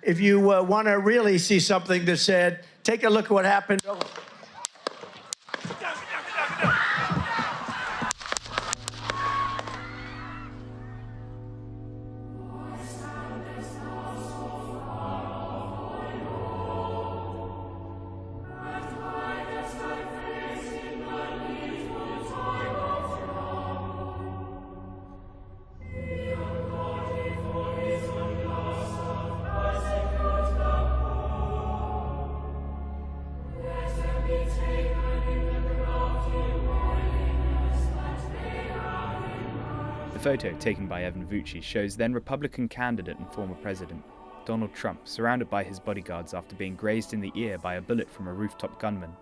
if you want to really see something that said, take a look at what happened. The photo, taken by Evan Vucci, shows then Republican candidate and former president Donald Trump surrounded by his bodyguards after being grazed in the ear by a bullet from a rooftop gunman.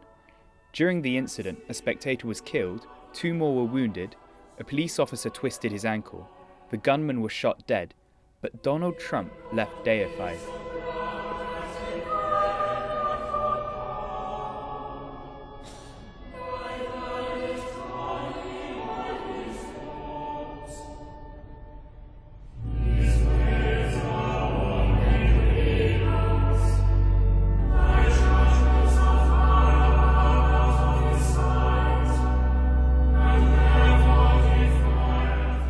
During the incident, a spectator was killed, 2 more were wounded, a police officer twisted his ankle, the gunman was shot dead, but Donald Trump left deified.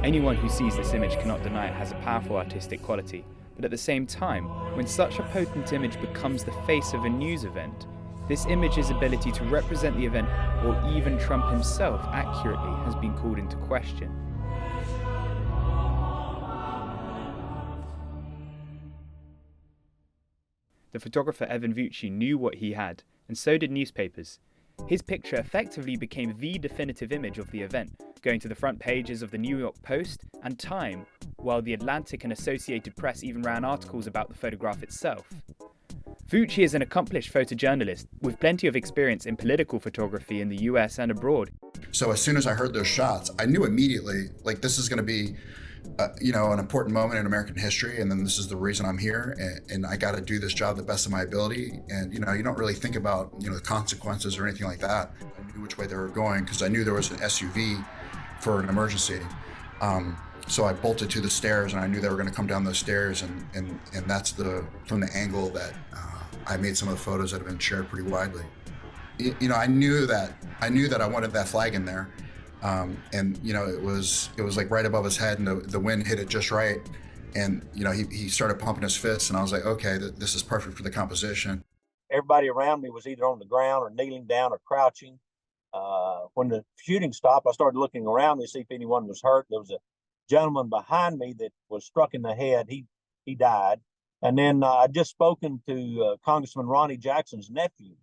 Anyone who sees this image cannot deny it has a powerful artistic quality, but at the same time, when such a potent image becomes the face of a news event, this image's ability to represent the event, or even Trump himself accurately, has been called into question. The photographer Evan Vucci knew what he had, and so did newspapers. His picture effectively became the definitive image of the event, going to the front pages of the New York Post and Time, while the Atlantic and Associated Press even ran articles about the photograph itself. Vucci is an accomplished photojournalist with plenty of experience in political photography in the US and abroad. So as soon as I heard those shots, I knew immediately, like, this is going to be an important moment in American history, and then this is the reason I'm here, and I got to do this job the best of my ability. And you don't really think about the consequences or anything like that. I knew which way they were going because I knew there was an SUV for an emergency. So I bolted to the stairs, and I knew they were going to come down those stairs, and that's from the angle that I made some of the photos that have been shared pretty widely. I knew that I wanted that flag in there. And it was like right above his head, and the wind hit it just right. And he started pumping his fists, and I was like, okay, this is perfect for the composition. Everybody around me was either on the ground or kneeling down or crouching. When the shooting stopped, I started looking around to see if anyone was hurt. There was a gentleman behind me that was struck in the head. He died. And then I'd just spoken to Congressman Ronnie Jackson's nephew.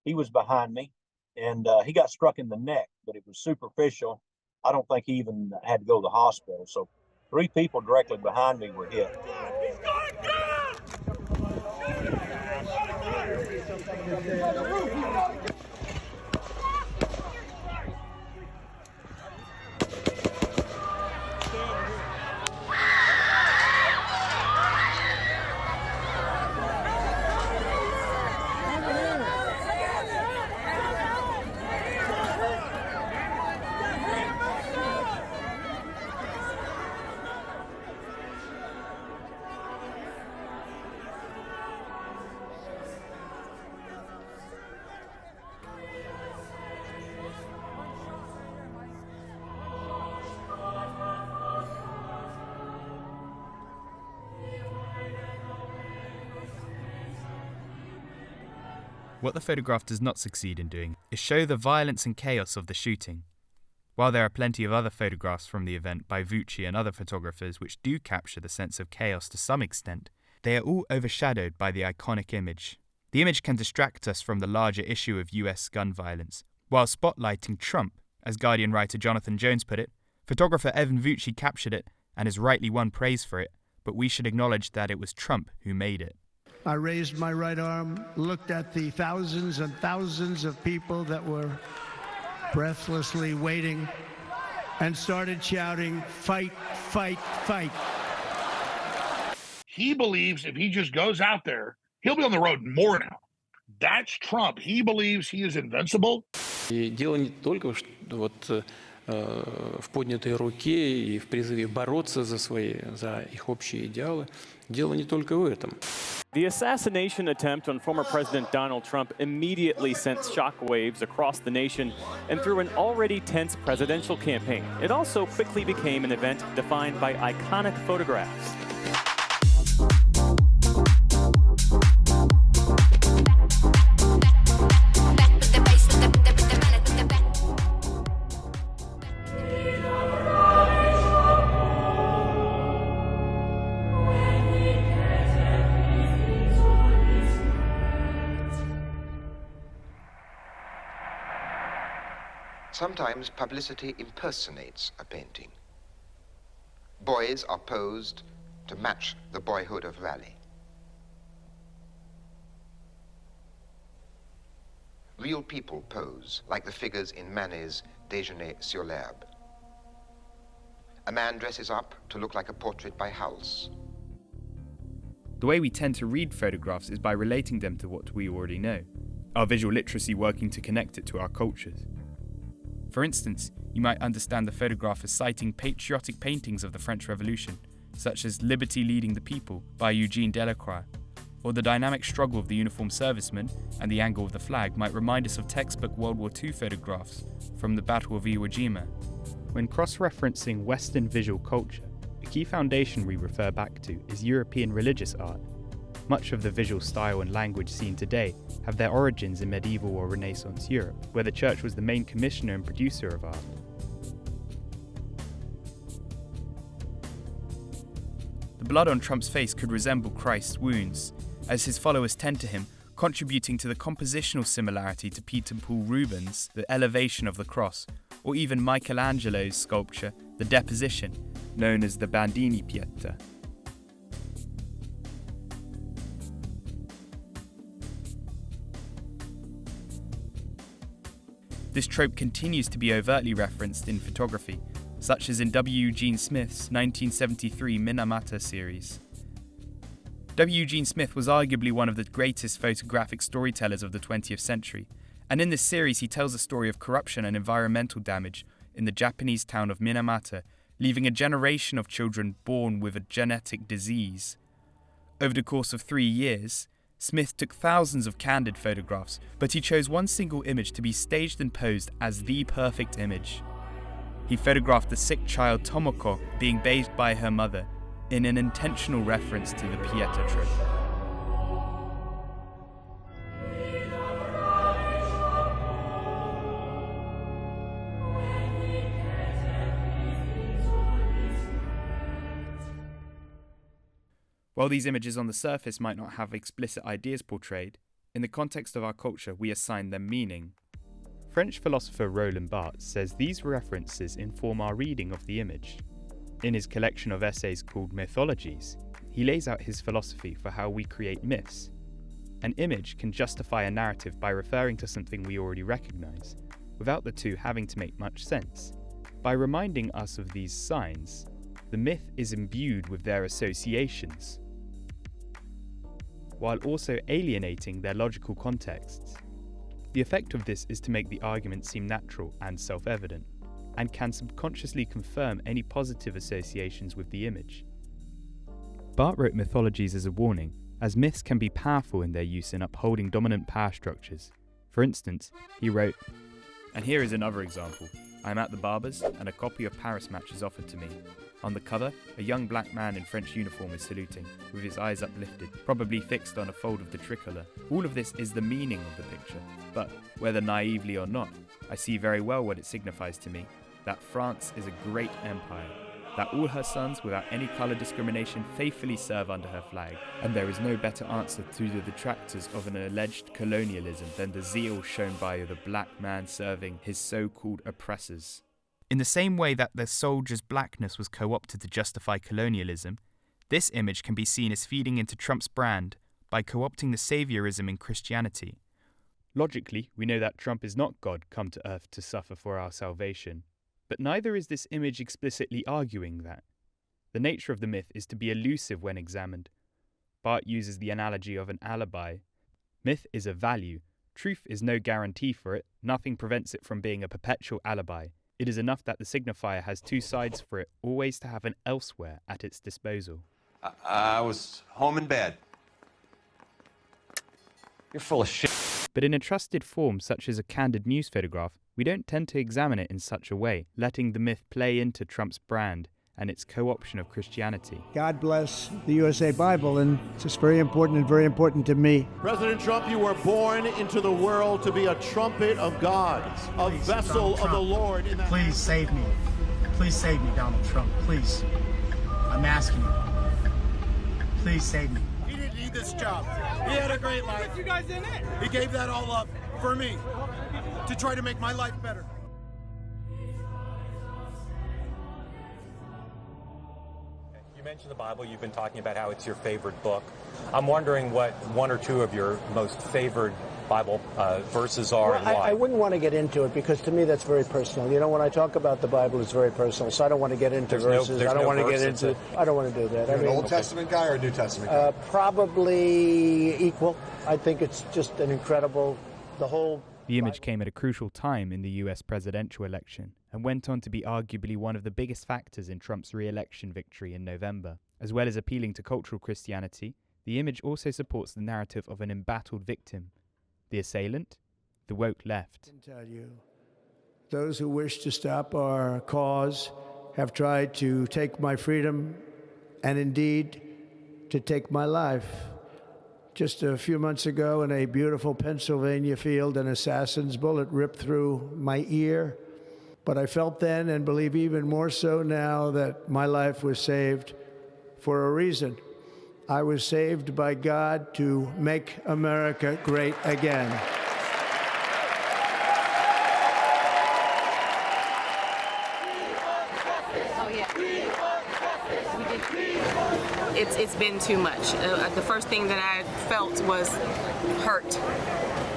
He was behind me, and he got struck in the neck, but it was superficial. I don't think he even had to go to the hospital. So 3 people directly behind me were hit. He's going down! What the photograph does not succeed in doing is show the violence and chaos of the shooting. While there are plenty of other photographs from the event by Vucci and other photographers which do capture the sense of chaos to some extent, they are all overshadowed by the iconic image. The image can distract us from the larger issue of US gun violence, while spotlighting Trump, as Guardian writer Jonathan Jones put it. Photographer Evan Vucci captured it and has rightly won praise for it, but we should acknowledge that it was Trump who made it. I raised my right arm, looked at the thousands and thousands of people that were breathlessly waiting, and started shouting, "Fight, fight, fight." He believes if he just goes out there, he'll be on the road more now. That's Trump. He believes he is invincible. И дело не только в поднятой руке и в призыве бороться за их общие идеалы. Дело не только в этом. The assassination attempt on former President Donald Trump immediately sent shockwaves across the nation and through an already tense presidential campaign. It also quickly became an event defined by iconic photographs. Sometimes publicity impersonates a painting. Boys are posed to match the boyhood of Raleigh. Real people pose like the figures in Manet's Déjeuner sur l'herbe. A man dresses up to look like a portrait by Hals. The way we tend to read photographs is by relating them to what we already know, our visual literacy working to connect it to our cultures. For instance, you might understand the photograph as citing patriotic paintings of the French Revolution, such as Liberty Leading the People by Eugene Delacroix, or the dynamic struggle of the uniformed serviceman and the angle of the flag might remind us of textbook World War II photographs from the Battle of Iwo Jima. When cross-referencing Western visual culture, a key foundation we refer back to is European religious art. Much of the visual style and language seen today have their origins in medieval or Renaissance Europe, where the church was the main commissioner and producer of art. The blood on Trump's face could resemble Christ's wounds, as his followers tend to him, contributing to the compositional similarity to Peter Paul Rubens' The Elevation of the Cross, or even Michelangelo's sculpture, The Deposition, known as the Bandini Pieta. This trope continues to be overtly referenced in photography, such as in W. Eugene Smith's 1973 Minamata series. W. Eugene Smith was arguably one of the greatest photographic storytellers of the 20th century, and in this series he tells a story of corruption and environmental damage in the Japanese town of Minamata, leaving a generation of children born with a genetic disease. Over the course of 3 years, Smith took thousands of candid photographs, but he chose one single image to be staged and posed as the perfect image. He photographed the sick child Tomoko being bathed by her mother, in an intentional reference to the Pieta trope. While these images on the surface might not have explicit ideas portrayed, in the context of our culture we assign them meaning. French philosopher Roland Barthes says these references inform our reading of the image. In his collection of essays called Mythologies, he lays out his philosophy for how we create myths. An image can justify a narrative by referring to something we already recognise, without the two having to make much sense. By reminding us of these signs, the myth is imbued with their associations, while also alienating their logical contexts. The effect of this is to make the argument seem natural and self-evident, and can subconsciously confirm any positive associations with the image. Barthes wrote Mythologies as a warning, as myths can be powerful in their use in upholding dominant power structures. For instance, he wrote, "And here is another example. I am at the barber's, and a copy of Paris Match is offered to me. On the cover, a young black man in French uniform is saluting, with his eyes uplifted, probably fixed on a fold of the tricolour. All of this is the meaning of the picture, but, whether naively or not, I see very well what it signifies to me, that France is a great empire, that all her sons, without any colour discrimination, faithfully serve under her flag, and there is no better answer to the detractors of an alleged colonialism than the zeal shown by the black man serving his so-called oppressors." In the same way that the soldier's blackness was co-opted to justify colonialism, this image can be seen as feeding into Trump's brand by co-opting the saviorism in Christianity. Logically, we know that Trump is not God come to earth to suffer for our salvation, but neither is this image explicitly arguing that. The nature of the myth is to be elusive when examined. Barthes uses the analogy of an alibi. Myth is a value. Truth is no guarantee for it. Nothing prevents it from being a perpetual alibi. It is enough that the signifier has two sides for it always to have an elsewhere at its disposal. I was home in bed. You're full of shit. But in a trusted form such as a candid news photograph, we don't tend to examine it in such a way, letting the myth play into Trump's brand and its co-option of Christianity. God bless the USA Bible, and it's just very important and very important to me. President Trump, you were born into the world to be a trumpet of God, a vessel of the Lord. Please save me. Please save me, Donald Trump. Please. I'm asking you. Please save me. He didn't need this job. He had a great life. You guys in it? He gave that all up for me to try to make my life better. You mentioned the Bible. You've been talking about how it's your favorite book. I'm wondering what one or two of your most favorite Bible verses are and why. I wouldn't want to get into it because to me that's very personal. You know, when I talk about the Bible, it's very personal, so I don't want to get into verses. I don't want to get into. I don't want to do that. You're an Old Testament guy or a New Testament guy? Probably equal. I think it's just an incredible. The image came at a crucial time in the US presidential election and went on to be arguably one of the biggest factors in Trump's re-election victory in November. As well as appealing to cultural Christianity, the image also supports the narrative of an embattled victim. The assailant, the woke left. I can tell you, those who wish to stop our cause have tried to take my freedom and indeed to take my life. Just a few months ago in a beautiful Pennsylvania field, an assassin's bullet ripped through my ear. But I felt then, and believe even more so now, that my life was saved for a reason. I was saved by God to make America great again. It's been too much. The first thing that I felt was hurt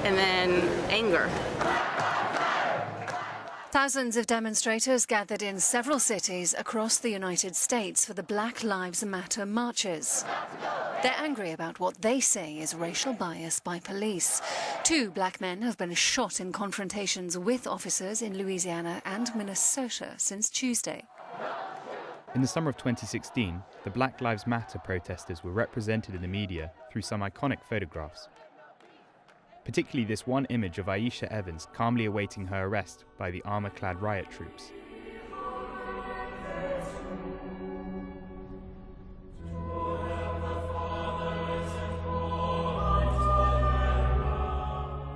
and then anger. Thousands of demonstrators gathered in several cities across the United States for the Black Lives Matter marches. They're angry about what they say is racial bias by police. 2 black men have been shot in confrontations with officers in Louisiana and Minnesota since Tuesday. In the summer of 2016, the Black Lives Matter protesters were represented in the media through some iconic photographs. Particularly this one image of Aisha Evans calmly awaiting her arrest by the armor-clad riot troops.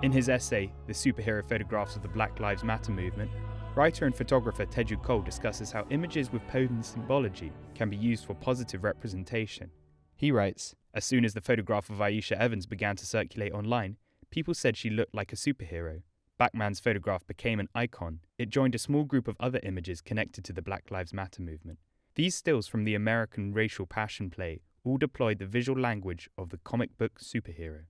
In his essay, The Superhero Photographs of the Black Lives Matter Movement, writer and photographer Teju Cole discusses how images with potent symbology can be used for positive representation. He writes, as soon as the photograph of Aisha Evans began to circulate online, people said she looked like a superhero. Bachmann's photograph became an icon. It joined a small group of other images connected to the Black Lives Matter movement. These stills from the American racial passion play all deployed the visual language of the comic book superhero.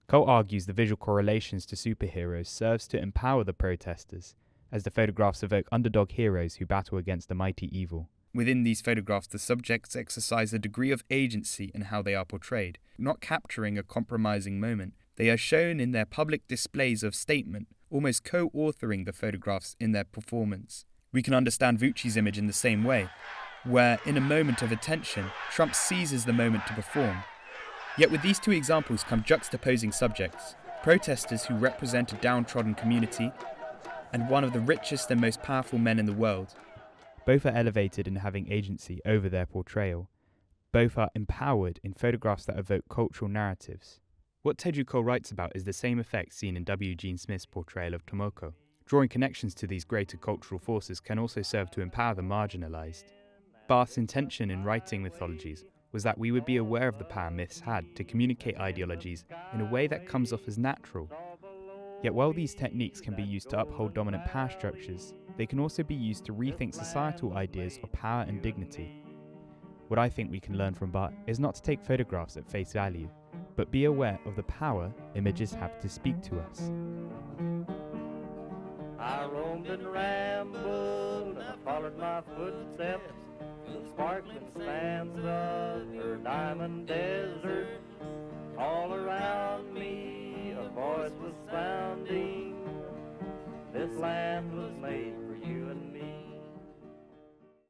Cole argues the visual correlations to superheroes serves to empower the protesters, as the photographs evoke underdog heroes who battle against the mighty evil. Within these photographs, the subjects exercise a degree of agency in how they are portrayed, not capturing a compromising moment. They are shown in their public displays of statement, almost co-authoring the photographs in their performance. We can understand Vucci's image in the same way, where, in a moment of attention, Trump seizes the moment to perform. Yet with these 2 examples come juxtaposing subjects, protesters who represent a downtrodden community, and one of the richest and most powerful men in the world. Both are elevated in having agency over their portrayal. Both are empowered in photographs that evoke cultural narratives. What Teju Cole writes about is the same effect seen in W. Gene Smith's portrayal of Tomoko. Drawing connections to these greater cultural forces can also serve to empower the marginalized. Barthes' intention in writing Mythologies was that we would be aware of the power myths had to communicate ideologies in a way that comes off as natural. Yet while these techniques can be used to uphold dominant power structures, they can also be used to rethink societal ideas of power and dignity. What I think we can learn from Barthes is not to take photographs at face value, but be aware of the power images have to speak to us. I roamed and rambled, and I followed my footsteps, the sparkling sands of her diamond desert. All around me a voice was sounding, this land was made